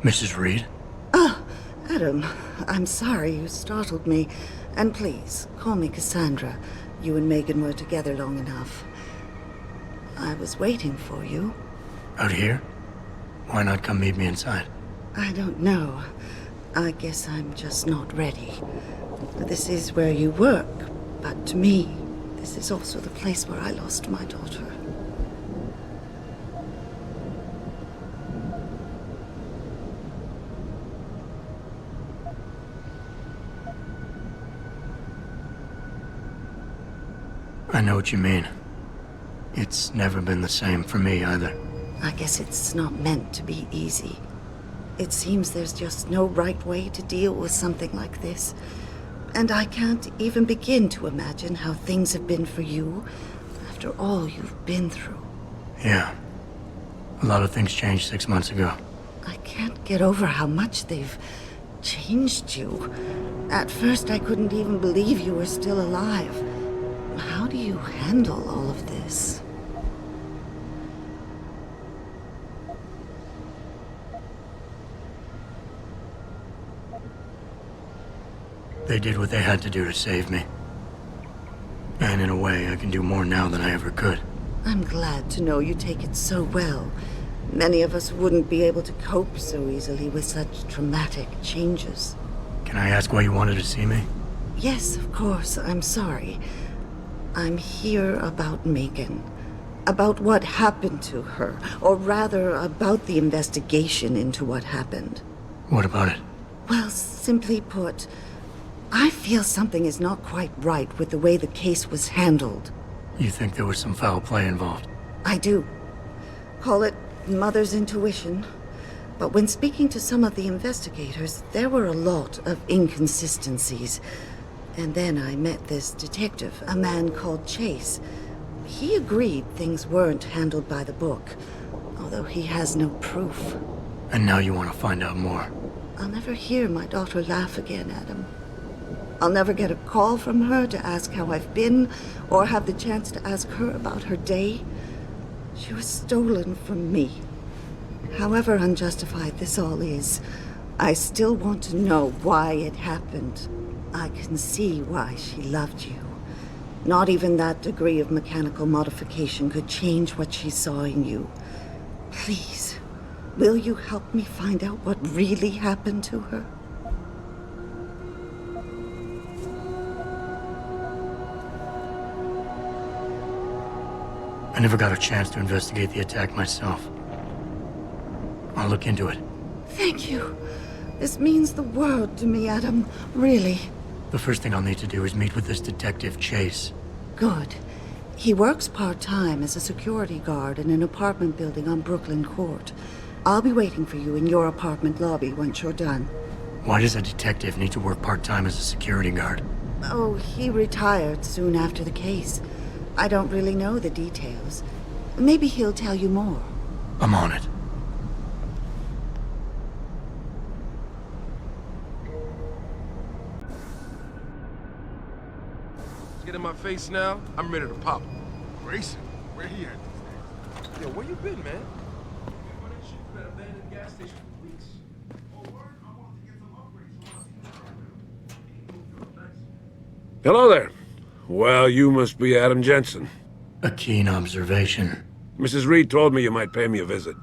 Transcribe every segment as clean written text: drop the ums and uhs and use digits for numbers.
Mrs. Reed? Oh, Adam, I'm sorry you startled me. And please, call me Cassandra. You and Megan were together long enough. I was waiting for you. Out here? Why not come meet me inside? I don't know. I guess I'm just not ready. This is where you work, but to me, this is also the place where I lost my daughter. I know what you mean. It's never been the same for me either. I guess it's not meant to be easy. It seems there's just no right way to deal with something like this. And I can't even begin to imagine how things have been for you after all you've been through. Yeah. A lot of things changed 6 months ago. I can't get over how much they've changed you. At first, I couldn't even believe you were still alive. How do you handle all of this? They did what they had to do to save me. And in a way, I can do more now than I ever could. I'm glad to know you take it so well. Many of us wouldn't be able to cope so easily with such traumatic changes. Can I ask why you wanted to see me? Yes, of course. I'm sorry. I'm here about Megan. About what happened to her. Or rather, about the investigation into what happened. What about it? Well, simply put, I feel something is not quite right with the way the case was handled. You think there was some foul play involved? I do. Call it mother's intuition. But when speaking to some of the investigators, there were a lot of inconsistencies. And then I met this detective, a man called Chase. He agreed things weren't handled by the book, although he has no proof. And now you want to find out more? I'll never hear my daughter laugh again, Adam. I'll never get a call from her to ask how I've been, or have the chance to ask her about her day. She was stolen from me. However unjustified this all is, I still want to know why it happened. I can see why she loved you. Not even that degree of mechanical modification could change what she saw in you. Please, will you help me find out what really happened to her? I never got a chance to investigate the attack myself. I'll look into it. Thank you. This means the world to me, Adam. Really. The first thing I'll need to do is meet with this detective, Chase. Good. He works part-time as a security guard in an apartment building on Brooklyn Court. I'll be waiting for you in your apartment lobby once you're done. Why does a detective need to work part-time as a security guard? Oh, he retired soon after the case. I don't really know the details. Maybe he'll tell you more. I'm on it. Get in my face now, I'm ready to pop. Grayson, where he at these days? Yo, where you been, man? Been running shit for that abandoned gas station for weeks. Oh, word? I wanted to get some upgrades. Hello there. Well, you must be Adam Jensen. A keen observation. Mrs. Reed told me you might pay me a visit.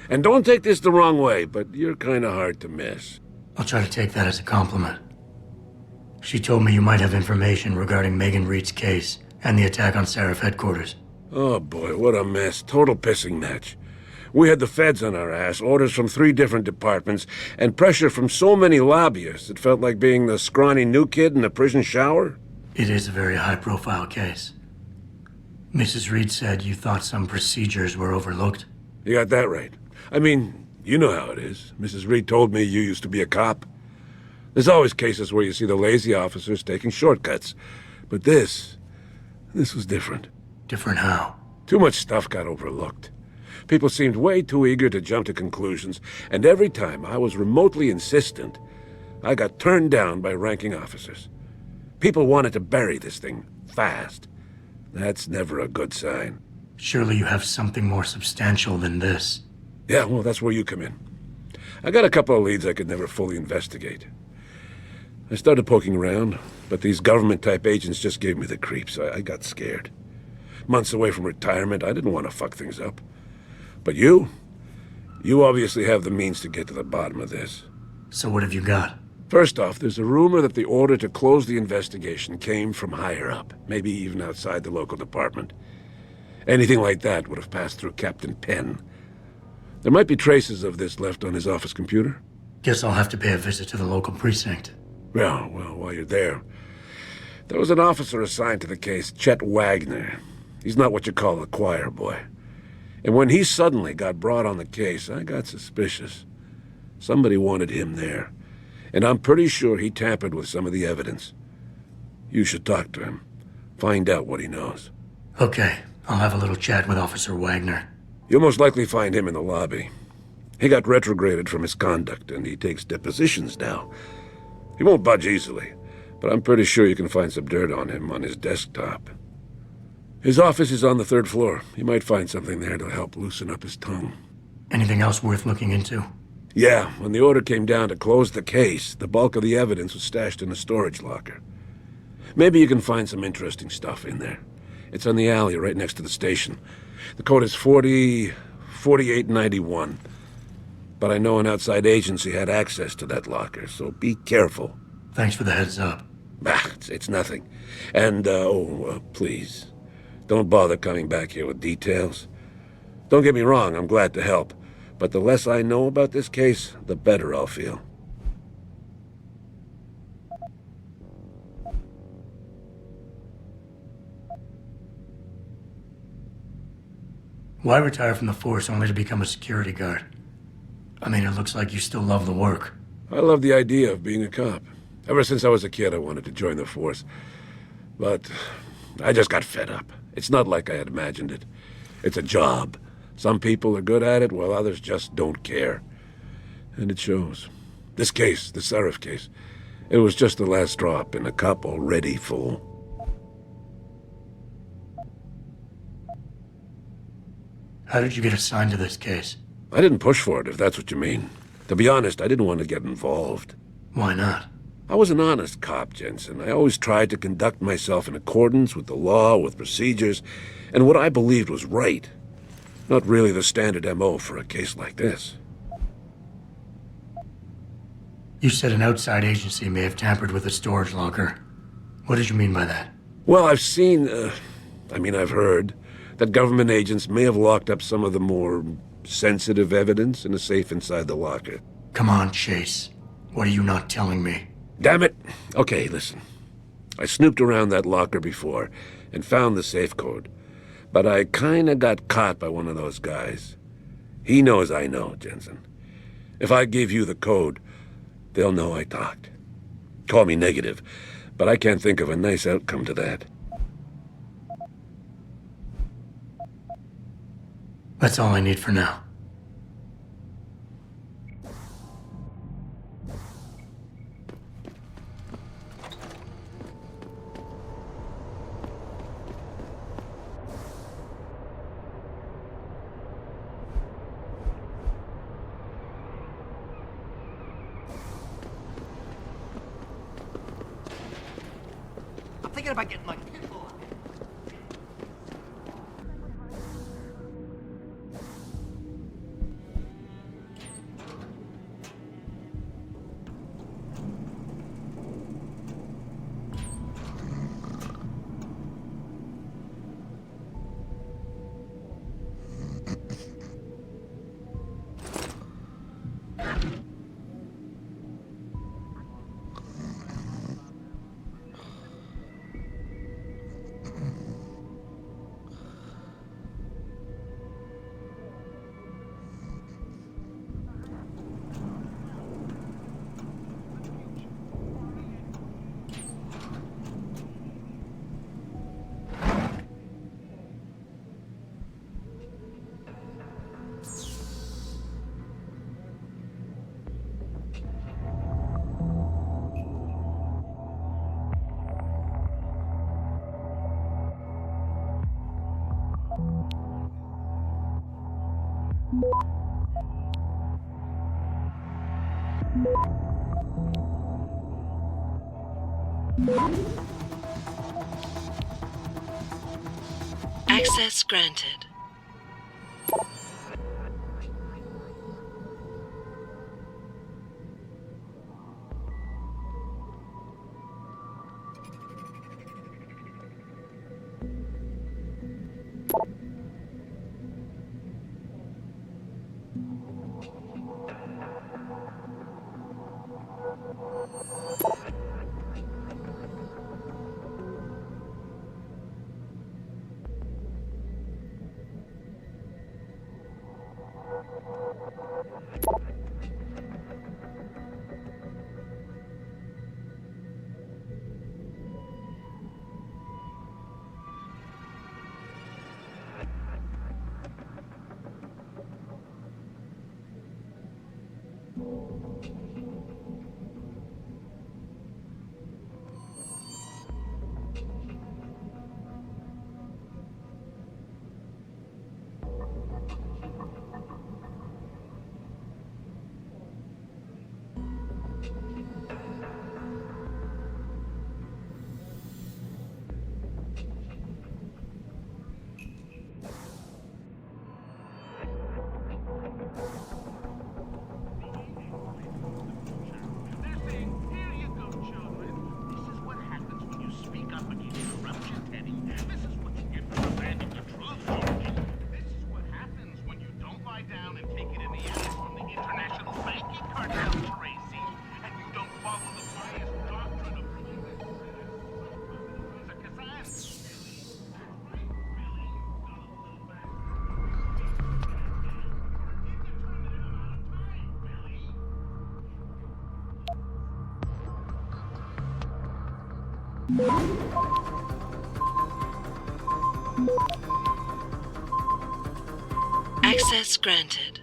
And don't take this the wrong way, but you're kind of hard to miss. I'll try to take that as a compliment. She told me you might have information regarding Megan Reed's case and the attack on Seraph headquarters. Oh boy, what a mess. Total pissing match. We had the feds on our ass, orders from 3 different departments, and pressure from so many lobbyists it felt like being the scrawny new kid in the prison shower. It is a very high-profile case. Mrs. Reed said you thought some procedures were overlooked. You got that right. I mean, you know how it is. Mrs. Reed told me you used to be a cop. There's always cases where you see the lazy officers taking shortcuts. But this was different. Different how? Too much stuff got overlooked. People seemed way too eager to jump to conclusions, and every time I was remotely insistent, I got turned down by ranking officers. People wanted to bury this thing fast. That's never a good sign. Surely you have something more substantial than this. Yeah, well, that's where you come in. I got a couple of leads I could never fully investigate. I started poking around, but these government-type agents just gave me the creeps. I got scared. Months away from retirement, I didn't want to fuck things up. But you obviously have the means to get to the bottom of this. So what have you got? First off, there's a rumor that the order to close the investigation came from higher up, maybe even outside the local department. Anything like that would have passed through Captain Penn. There might be traces of this left on his office computer. Guess I'll have to pay a visit to the local precinct. Well, while you're there, there was an officer assigned to the case, Chet Wagner. He's not what you call a choir boy. And when he suddenly got brought on the case, I got suspicious. Somebody wanted him there. And I'm pretty sure he tampered with some of the evidence. You should talk to him. Find out what he knows. Okay, I'll have a little chat with Officer Wagner. You'll most likely find him in the lobby. He got retrograded from his conduct, and he takes depositions now. He won't budge easily, but I'm pretty sure you can find some dirt on him on his desktop. His office is on the 3rd floor. You might find something there to help loosen up his tongue. Anything else worth looking into? Yeah, when the order came down to close the case, the bulk of the evidence was stashed in a storage locker. Maybe you can find some interesting stuff in there. It's on the alley right next to the station. The code is 4891. But I know an outside agency had access to that locker, so be careful. Thanks for the heads up. Bah, it's nothing. And, please, don't bother coming back here with details. Don't get me wrong, I'm glad to help. But the less I know about this case, the better I'll feel. Why retire from the force only to become a security guard? I mean, it looks like you still love the work. I love the idea of being a cop. Ever since I was a kid, I wanted to join the force. But I just got fed up. It's not like I had imagined it. It's a job. Some people are good at it, while others just don't care. And it shows. This case, the Seraph case, it was just the last drop in a cup already full. How did you get assigned to this case? I didn't push for it, if that's what you mean. To be honest, I didn't want to get involved. Why not? I was an honest cop, Jensen. I always tried to conduct myself in accordance with the law, with procedures, and what I believed was right. Not really the standard MO for a case like this. You said an outside agency may have tampered with the storage locker. What did you mean by that? Well, I've heard that government agents may have locked up some of the more sensitive evidence in a safe inside the locker. Come on, Chase. What are you not telling me? Damn it! Okay, listen. I snooped around that locker before and found the safe code. But I kinda got caught by one of those guys. He knows I know, Jensen. If I give you the code, they'll know I talked. Call me negative, but I can't think of a nice outcome to that. That's all I need for now. I'm thinking about getting my pit bull. Access granted. Access granted.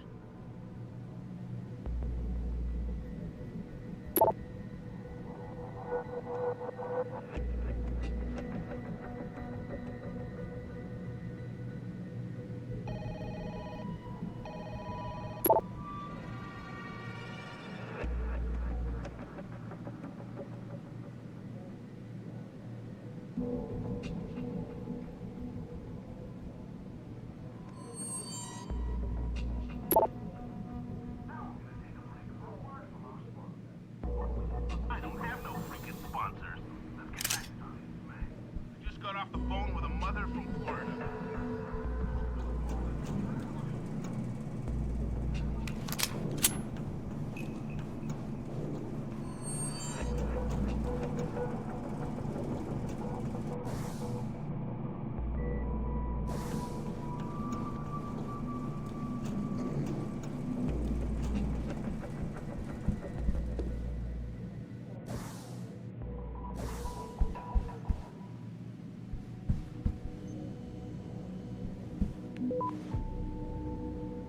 I don't have no freaking sponsors. Let's get back to this, man. I just got off the phone with a mother from Florida.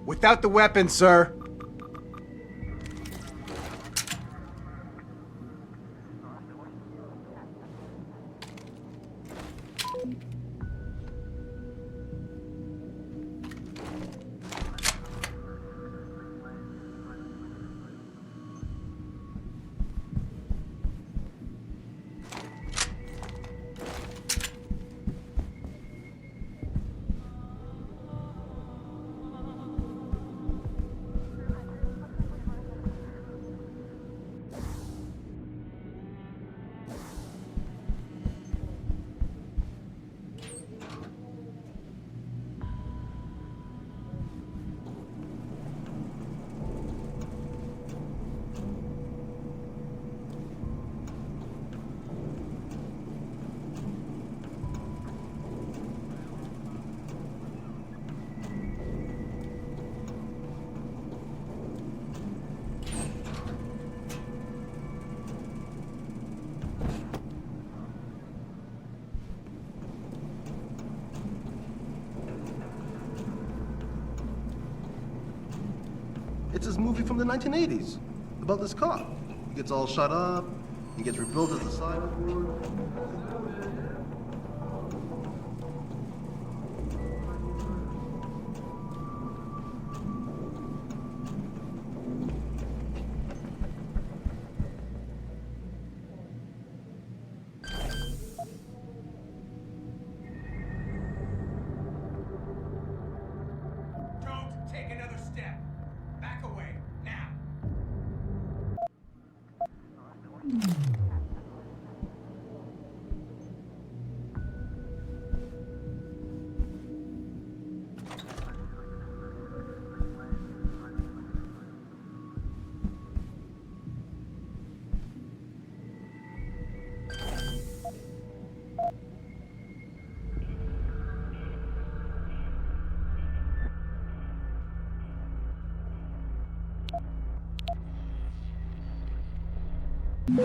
Without the weapon, sir. It's this movie from the 1980s about this cop. He gets all shut up. He gets rebuilt as a cyborg. I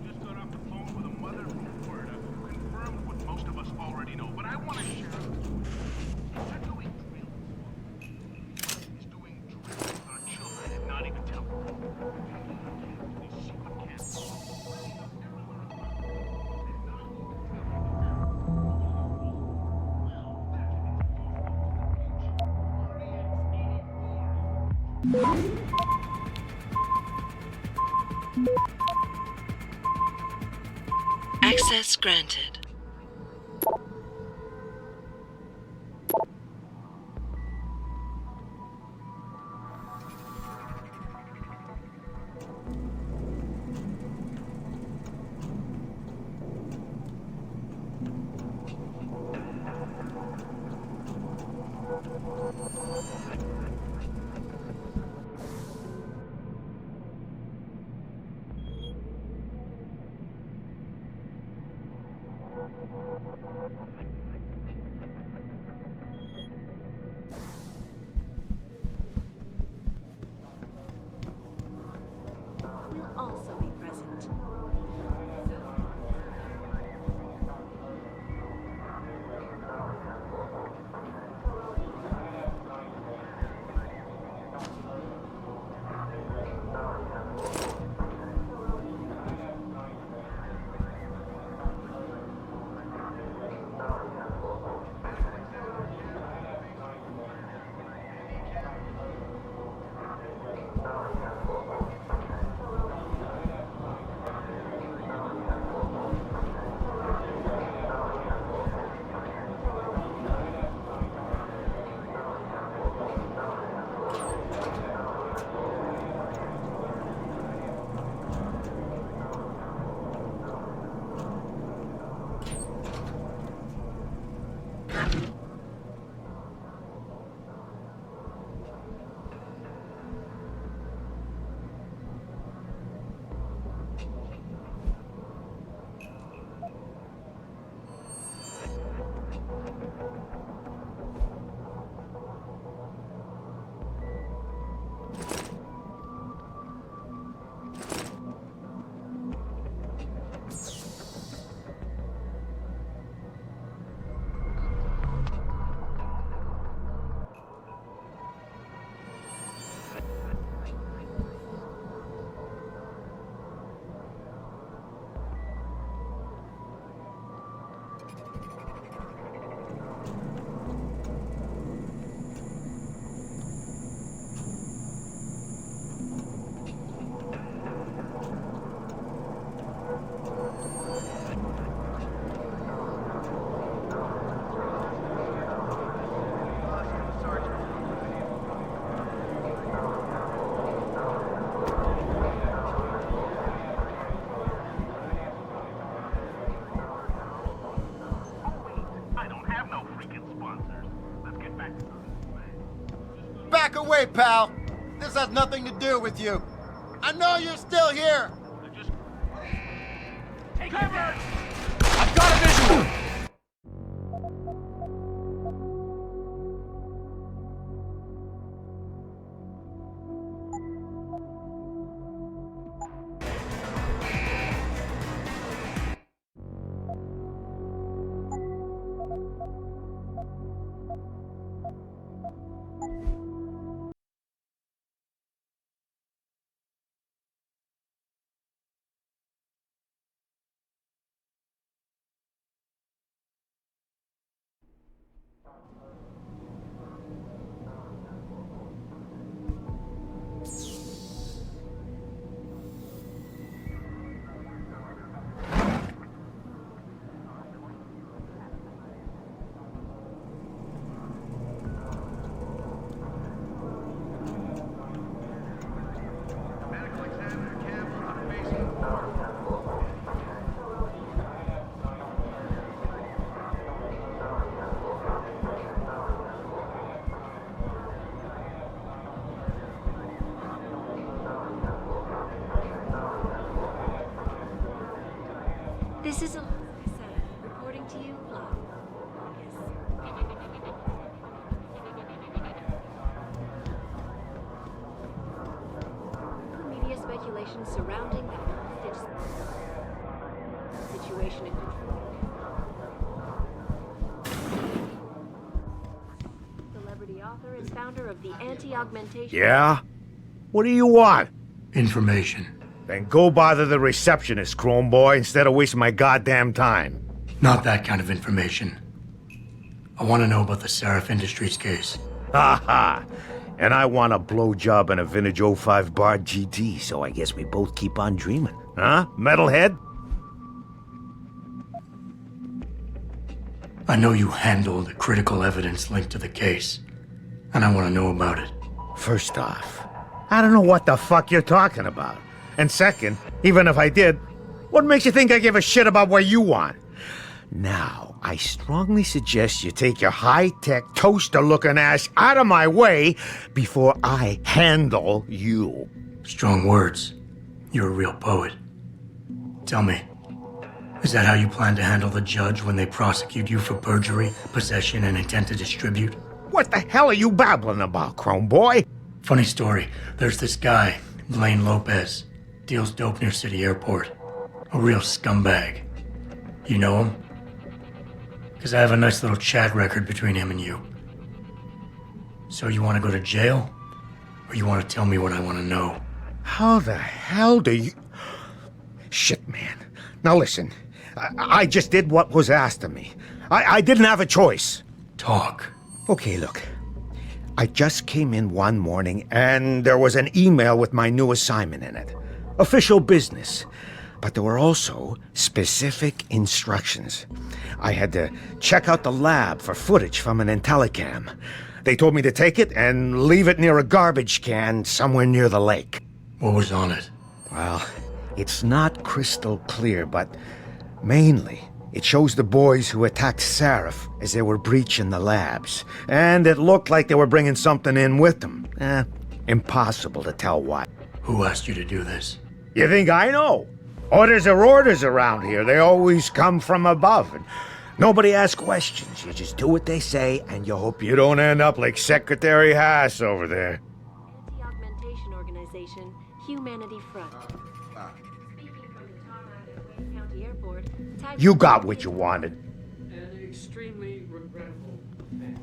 just got off the phone with a mother from Florida who confirmed what most of us already know, but I want to share it. They're doing drills. He's doing drills on children and not even tell them. These secret camps. Access granted. Will also be present. Back away, pal! This has nothing to do with you. I know you're still here! Take cover! I've got a visual! information surrounding that hostage situation in control. Celebrity author and founder of the anti-augmentation... Yeah? What do you want? Information. Then go bother the receptionist, Chrome Boy, instead of wasting my goddamn time. Not that kind of information. I want to know about the Seraph Industries case. Ha ha! And I want a blowjob and a vintage '05 Bard GT, so I guess we both keep on dreaming. Huh, metalhead? I know you handled critical evidence linked to the case, and I want to know about it. First off, I don't know what the fuck you're talking about. And second, even if I did, what makes you think I give a shit about what you want? Now, I strongly suggest you take your high-tech, toaster-looking ass out of my way before I handle you. Strong words. You're a real poet. Tell me, is that how you plan to handle the judge when they prosecute you for perjury, possession, and intent to distribute? What the hell are you babbling about, Chrome Boy? Funny story. There's this guy, Blaine Lopez, deals dope near City Airport. A real scumbag. You know him? Because I have a nice little chat record between him and you. So you want to go to jail? Or you want to tell me what I want to know? How the hell do you... Shit, man. Now listen, I just did what was asked of me. I didn't have a choice. Talk. Okay, look. I just came in one morning and there was an email with my new assignment in it. Official business. But there were also specific instructions. I had to check out the lab for footage from an Intellicam. They told me to take it and leave it near a garbage can somewhere near the lake. What was on it? Well, it's not crystal clear, but mainly it shows the boys who attacked Seraph as they were breaching the labs. And it looked like they were bringing something in with them. Impossible to tell what. Who asked you to do this? You think I know? Orders are orders around here. They always come from above. And nobody asks questions. You just do what they say, and you hope you don't end up like Secretary Haas over there. Anti-augmentation organization, Humanity Front. Speaking from the tarmac at Wayne County Airport, You got what you wanted. An extremely regrettable thing.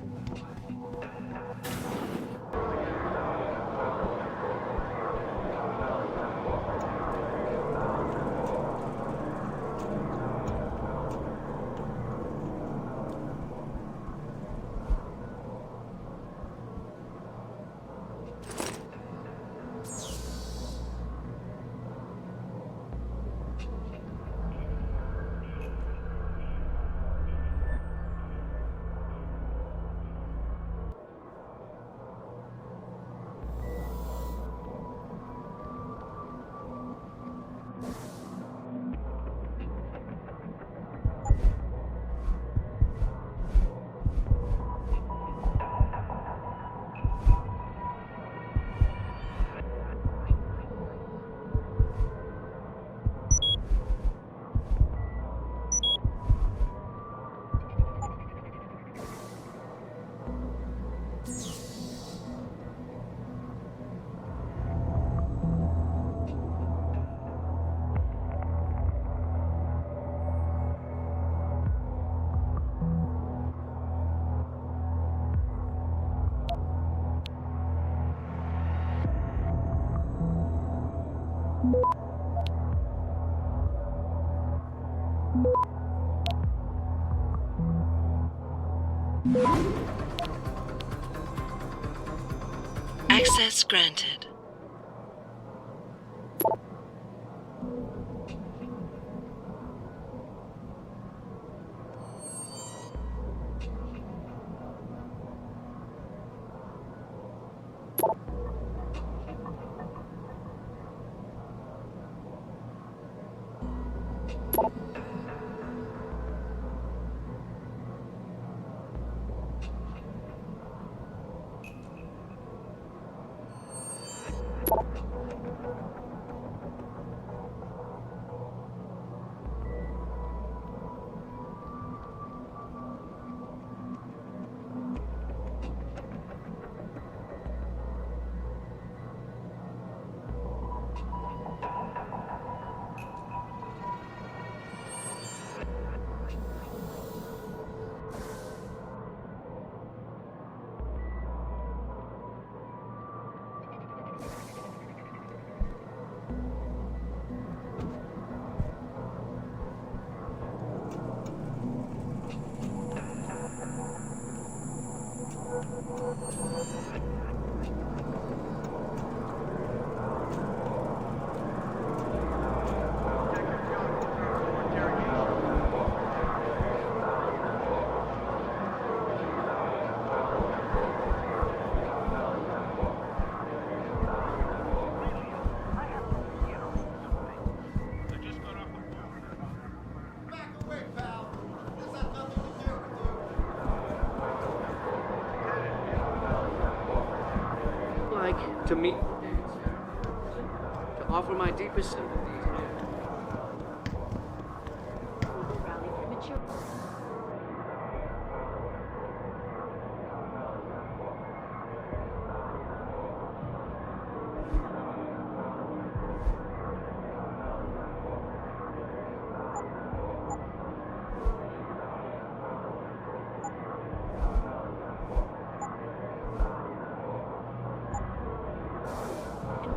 Access granted. like to meet to offer my deepest sympathies. Rally premature.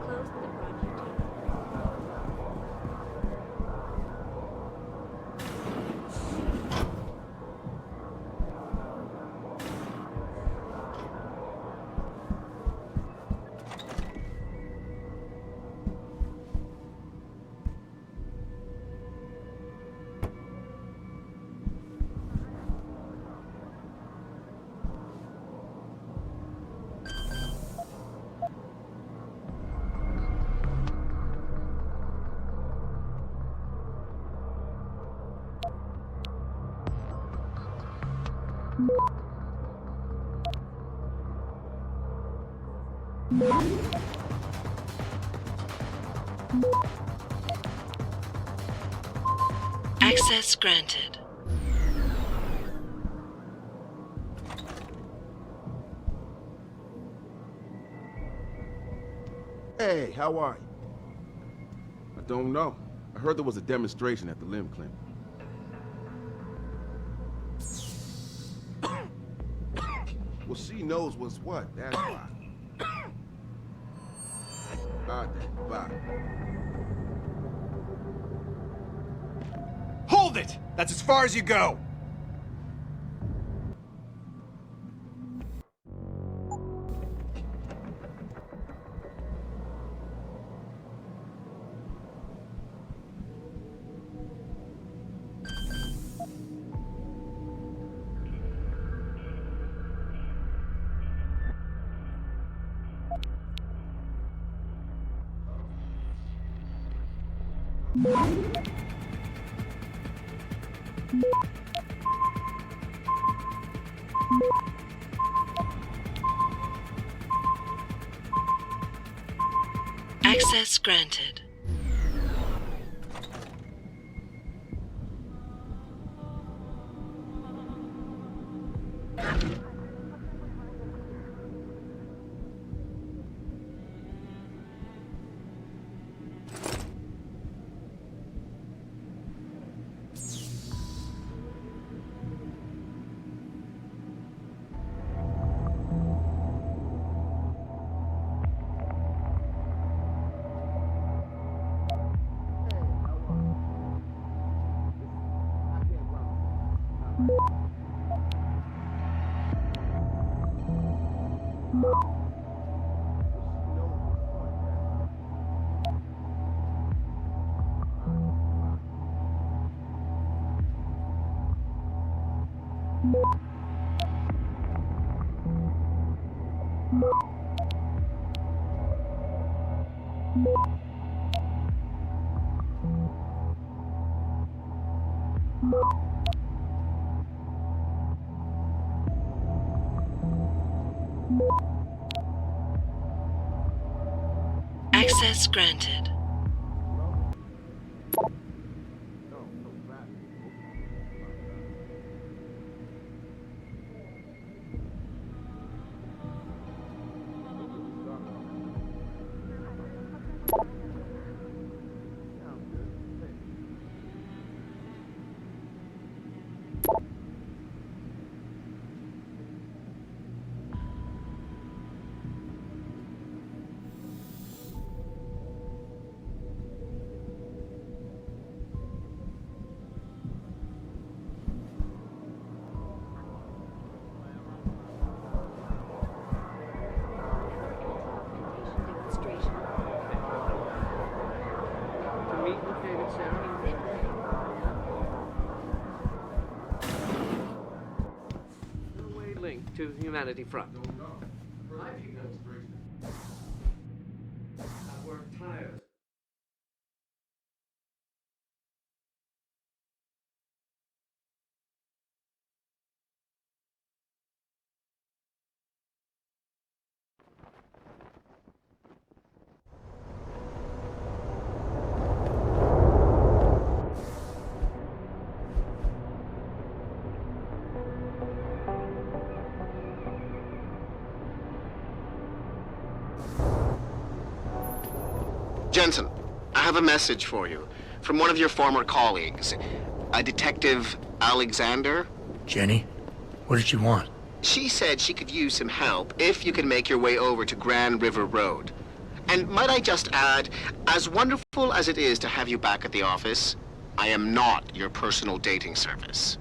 Enclosed the broad utility. Access granted. Hey, how are you? I don't know. I heard there was a demonstration at the limb clinic. Well, she knows what's what, that's why. All right then, bye. Hold it! That's as far as you go! Access granted. Access granted. Demonstration. To meet with David Sarah. No way link to Humanity Front. I work tired. Jensen, I have a message for you from one of your former colleagues, a Detective Alexander. Jenny? What did she want? She said she could use some help if you can make your way over to Grand River Road. And might I just add, as wonderful as it is to have you back at the office, I am not your personal dating service.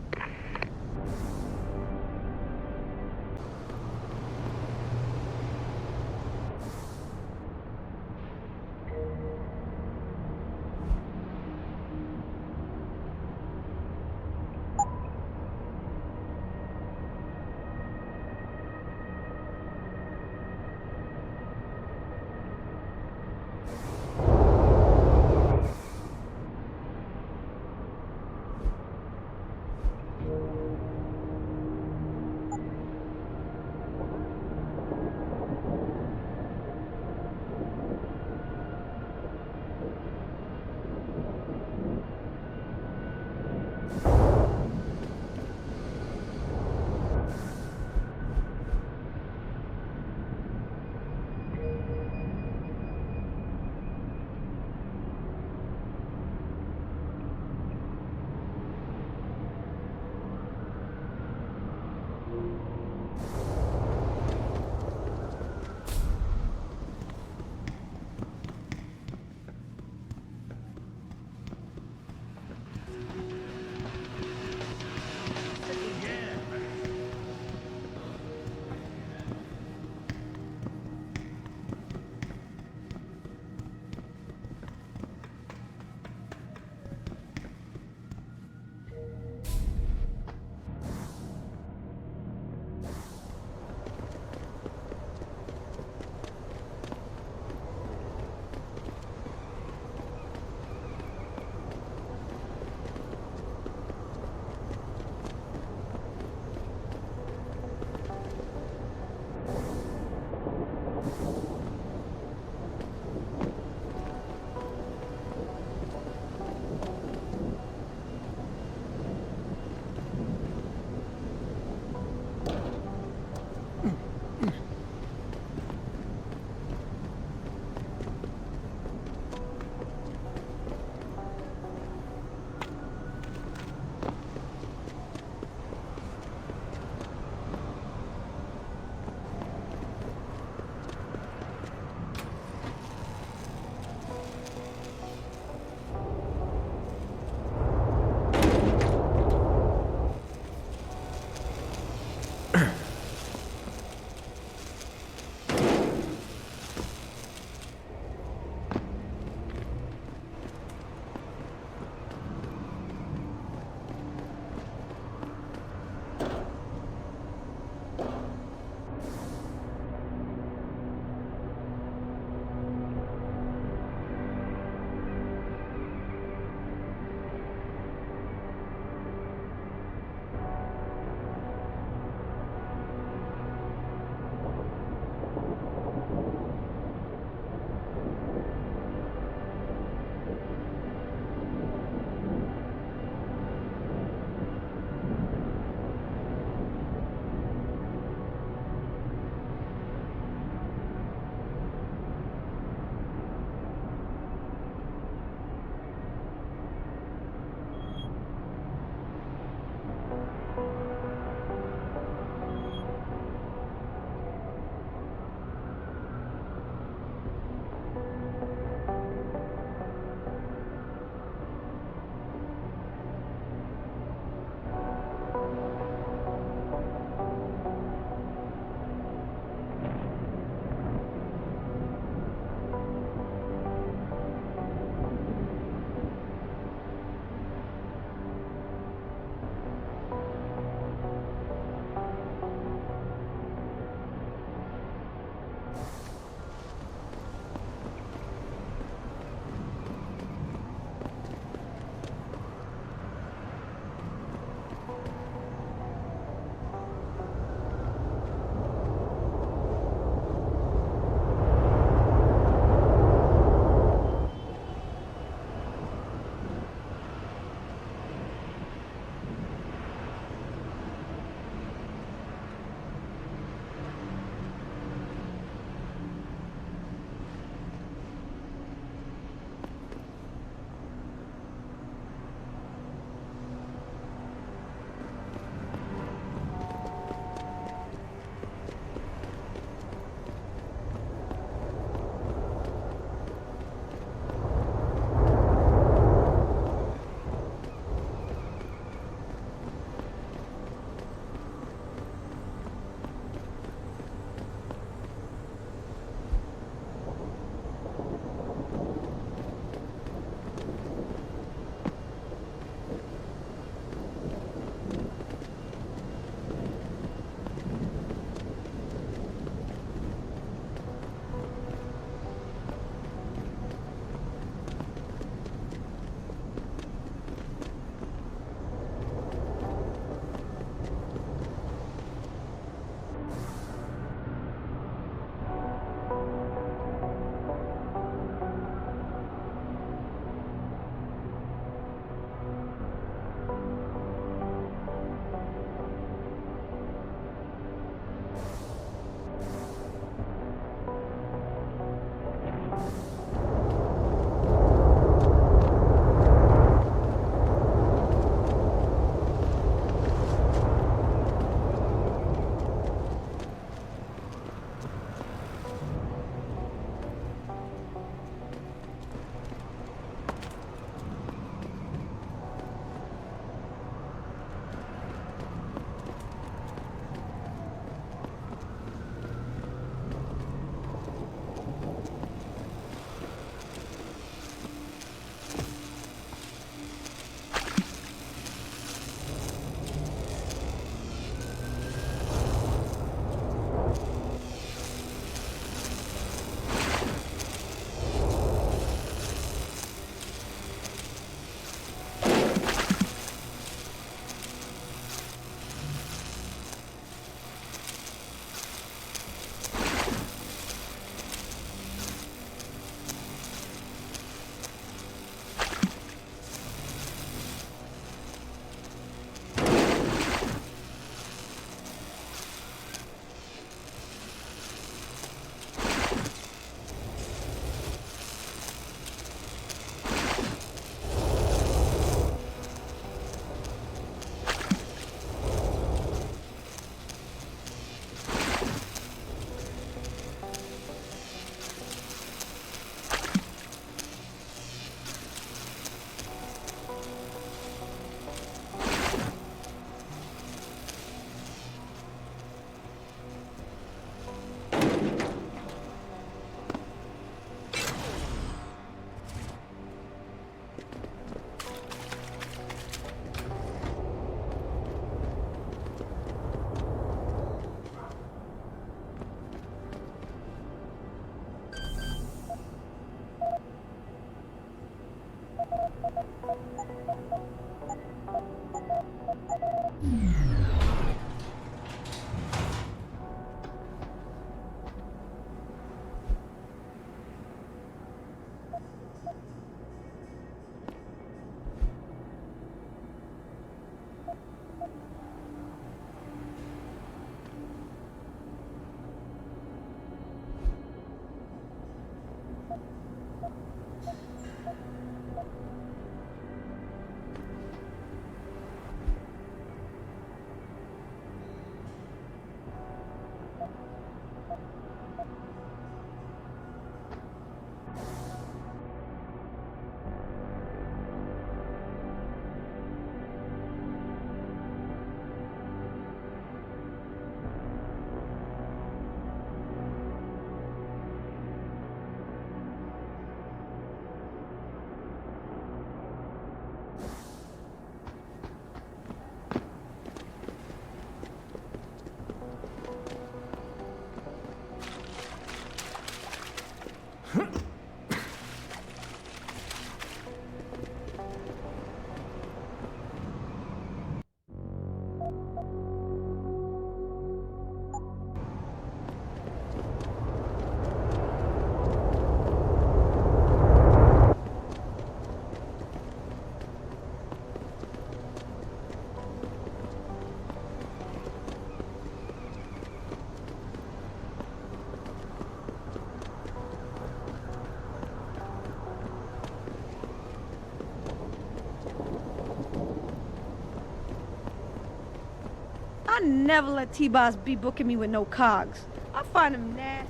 I never let T-Boss be booking me with no cogs. I find him nasty.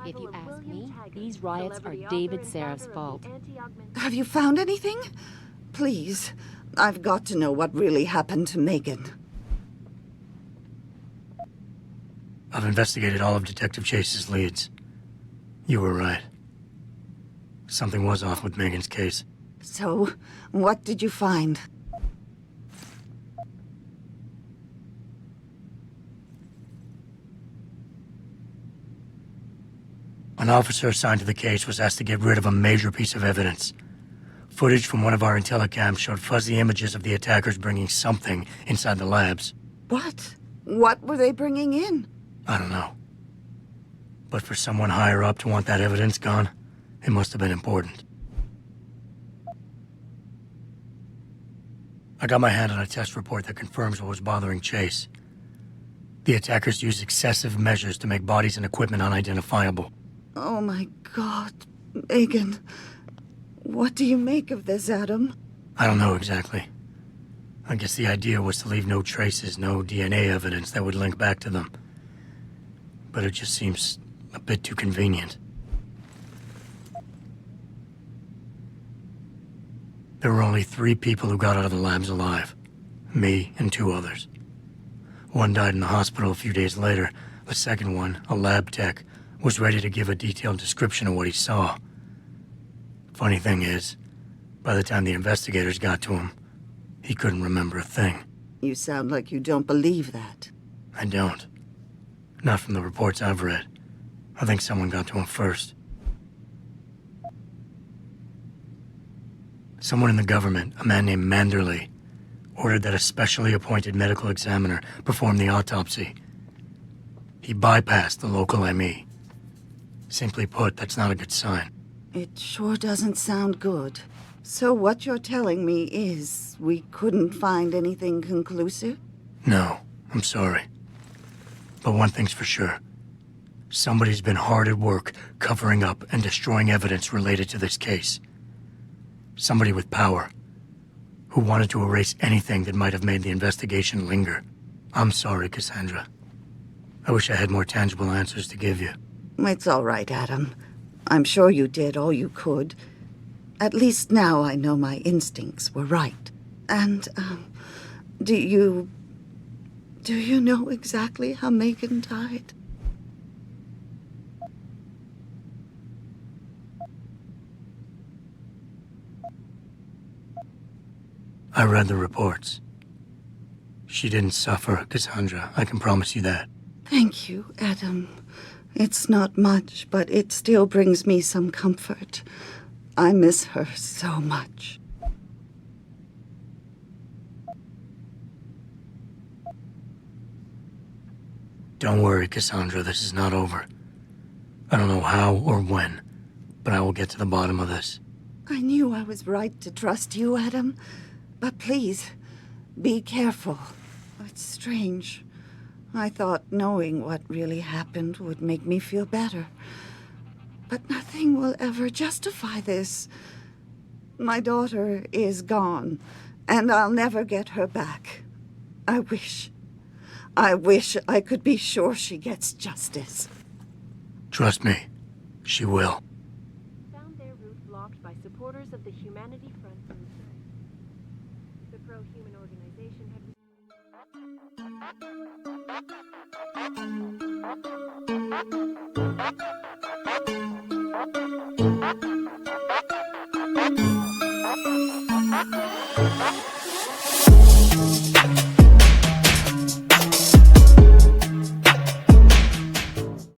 If you ask me, these riots are David Seraf's fault. Have you found anything? Please, I've got to know what really happened to Megan. I've investigated all of Detective Chase's leads. You were right. Something was off with Megan's case. So, what did you find? An officer assigned to the case was asked to get rid of a major piece of evidence. Footage from one of our intellicams showed fuzzy images of the attackers bringing something inside the labs. What? What were they bringing in? I don't know. But for someone higher up to want that evidence gone, it must have been important. I got my hand on a test report that confirms what was bothering Chase. The attackers used excessive measures to make bodies and equipment unidentifiable. Oh my God, Megan. What do you make of this, Adam? I don't know exactly. I guess the idea was to leave no traces, no DNA evidence that would link back to them. But it just seems a bit too convenient. There were only 3 people who got out of the labs alive. Me and 2 others. One died in the hospital a few days later. The second one, a lab tech, was ready to give a detailed description of what he saw. Funny thing is, by the time the investigators got to him, he couldn't remember a thing. You sound like you don't believe that. I don't. Not from the reports I've read. I think someone got to him first. Someone in the government, a man named Manderley, ordered that a specially appointed medical examiner perform the autopsy. He bypassed the local ME. Simply put, that's not a good sign. It sure doesn't sound good. So what you're telling me is we couldn't find anything conclusive? No, I'm sorry. But one thing's for sure. Somebody's been hard at work covering up and destroying evidence related to this case. Somebody with power, who wanted to erase anything that might have made the investigation linger. I'm sorry, Cassandra. I wish I had more tangible answers to give you. It's all right, Adam. I'm sure you did all you could. At least now I know my instincts were right. And, do you know exactly how Megan died? I read the reports. She didn't suffer, Cassandra. I can promise you that. Thank you, Adam. It's not much, but it still brings me some comfort. I miss her so much. Don't worry, Cassandra. This is not over. I don't know how or when, but I will get to the bottom of this. I knew I was right to trust you, Adam. But please, be careful. It's strange. I thought knowing what really happened would make me feel better. But nothing will ever justify this. My daughter is gone, and I'll never get her back. I wish I could be sure she gets justice. Trust me, she will. Found their route blocked by supporters of the Humanity Front.